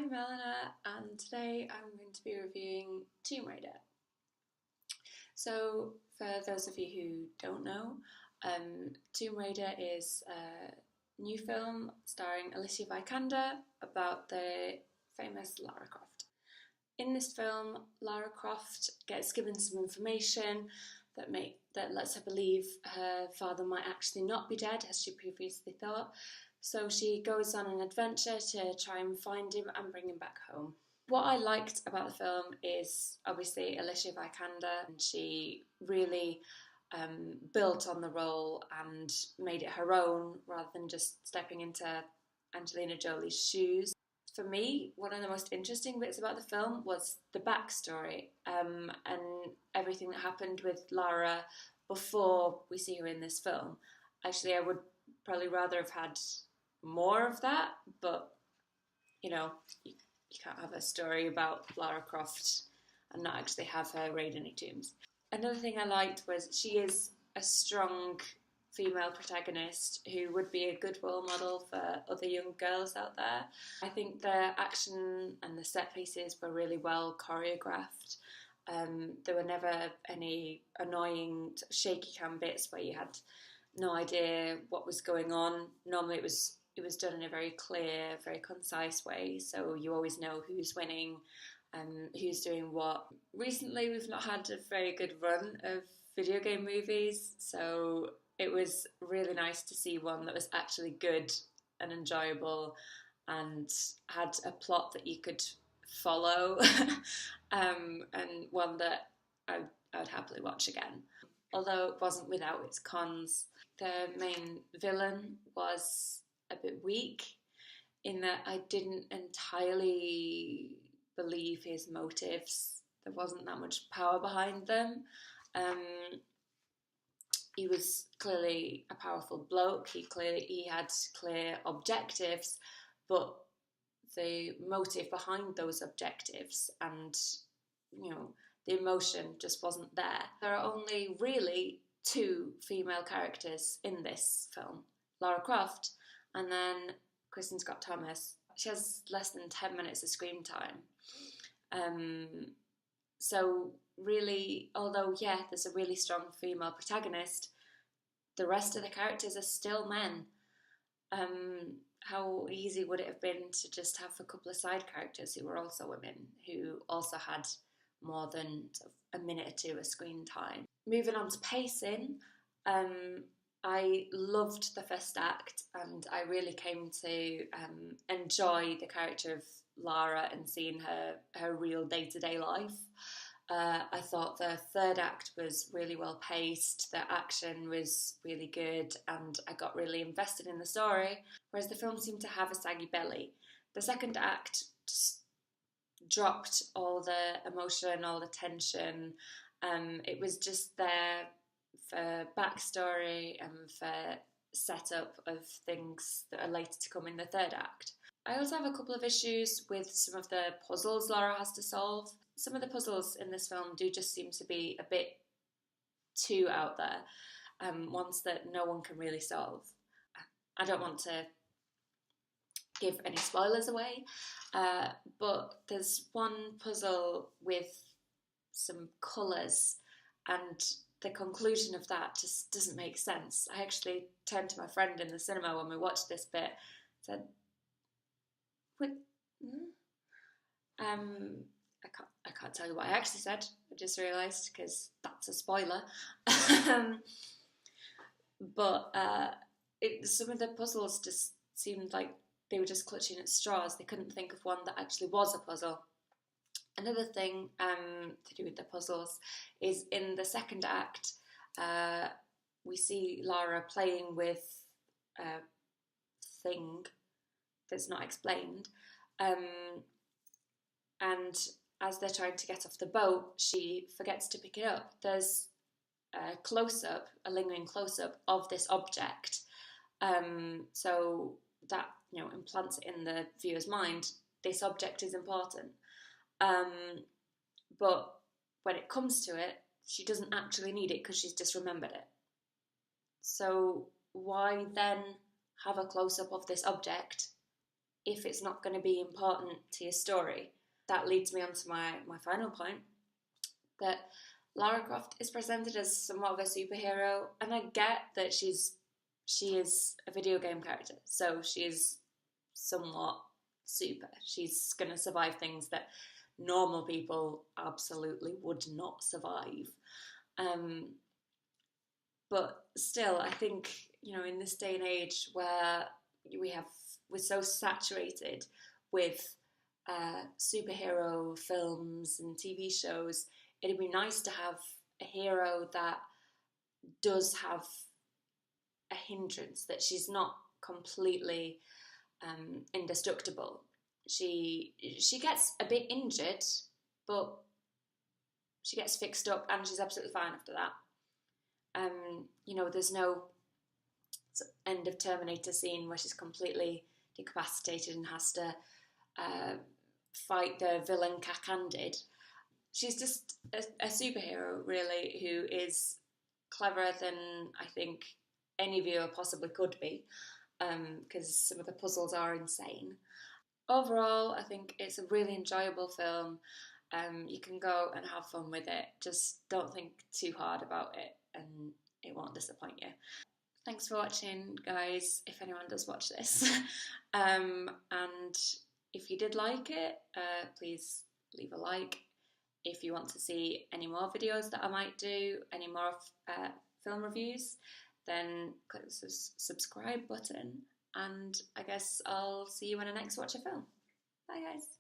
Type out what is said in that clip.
I'm Eleanor, and today I'm going to be reviewing Tomb Raider. So, for those of you who don't know, Tomb Raider is a new film starring Alicia Vikander about the famous Lara Croft. In this film, Lara Croft gets given some information that lets her believe her father might actually not be dead, as she previously thought. So she goes on an adventure to try and find him and bring him back home. What I liked about the film is obviously Alicia Vikander, and she really built on the role and made it her own rather than just stepping into Angelina Jolie's shoes. For me, one of the most interesting bits about the film was the backstory and everything that happened with Lara before we see her in this film. Actually, I would probably rather have had more of that, but you can't have a story about Lara Croft and not actually have her raid any tombs. Another thing I liked was she is a strong female protagonist who would be a good role model for other young girls out there. I think the action and the set pieces were really well choreographed. There were never any annoying shaky cam bits where you had no idea what was going on. Normally it was done in a very clear, very concise way, so you always know who's winning and who's doing what. Recently we've not had a very good run of video game movies, so it was really nice to see one that was actually good and enjoyable and had a plot that you could follow and one that I would happily watch again. Although it wasn't without its cons. The main villain was a bit weak in that I didn't entirely believe his motives. There wasn't that much power behind them. He was clearly a powerful bloke. He had clear objectives, but the motive behind those objectives and the emotion just wasn't there. There are only really two female characters in this film, Lara Croft and then Kristen Scott Thomas. She has less than 10 minutes of screen time. So really, although there's a really strong female protagonist, the rest of the characters are still men. How easy would it have been to just have a couple of side characters who were also women, who also had more than a minute or two of screen time? Moving on to pacing, I loved the first act and I really came to enjoy the character of Lara and seeing her real day-to-day life. I thought the third act was really well paced, the action was really good, and I got really invested in the story, whereas the film seemed to have a saggy belly. The second act just dropped all the emotion, all the tension. It was just there for backstory and for setup of things that are later to come in the third act. I also have a couple of issues with some of the puzzles Lara has to solve. Some of the puzzles in this film do just seem to be a bit too out there, ones that no one can really solve. I don't want to give any spoilers away, but there's one puzzle with some colours and the conclusion of that just doesn't make sense. I actually turned to my friend in the cinema when we watched this bit and said, "What? I can't tell you what I actually said. I just realised because that's a spoiler." But some of the puzzles just seemed like they were just clutching at straws. They couldn't think of one that actually was a puzzle. Another thing to do with the puzzles is in the second act, we see Lara playing with a thing that's not explained. And as they're trying to get off the boat, she forgets to pick it up. There's a close-up, a lingering close-up of this object. So that, implants it in the viewer's mind. This object is important. But when it comes to it, she doesn't actually need it because she's just remembered it. So why then have a close-up of this object if it's not going to be important to your story. That leads me on to my final point, that Lara Croft is presented as somewhat of a superhero, and I get that she is a video game character, so she is somewhat super. She's going to survive things that normal people absolutely would not survive. But still, I think, in this day and age where we're so saturated with superhero films and TV shows, it'd be nice to have a hero that does have a hindrance, that she's not completely indestructible. She gets a bit injured, but she gets fixed up and she's absolutely fine after that. There's no end of Terminator scene where she's completely decapacitated and has to fight the villain cack-handed. She's just a superhero, really, who is cleverer than I think any viewer possibly could be, because some of the puzzles are insane. Overall, I think it's a really enjoyable film. You can go and have fun with it. Just don't think too hard about it and it won't disappoint you. Thanks for watching, guys, if anyone does watch this. And if you did like it, please leave a like. If you want to see any more videos that I might do, any more film reviews, then click the subscribe button. And I guess I'll see you when I next watch a film. Bye, guys.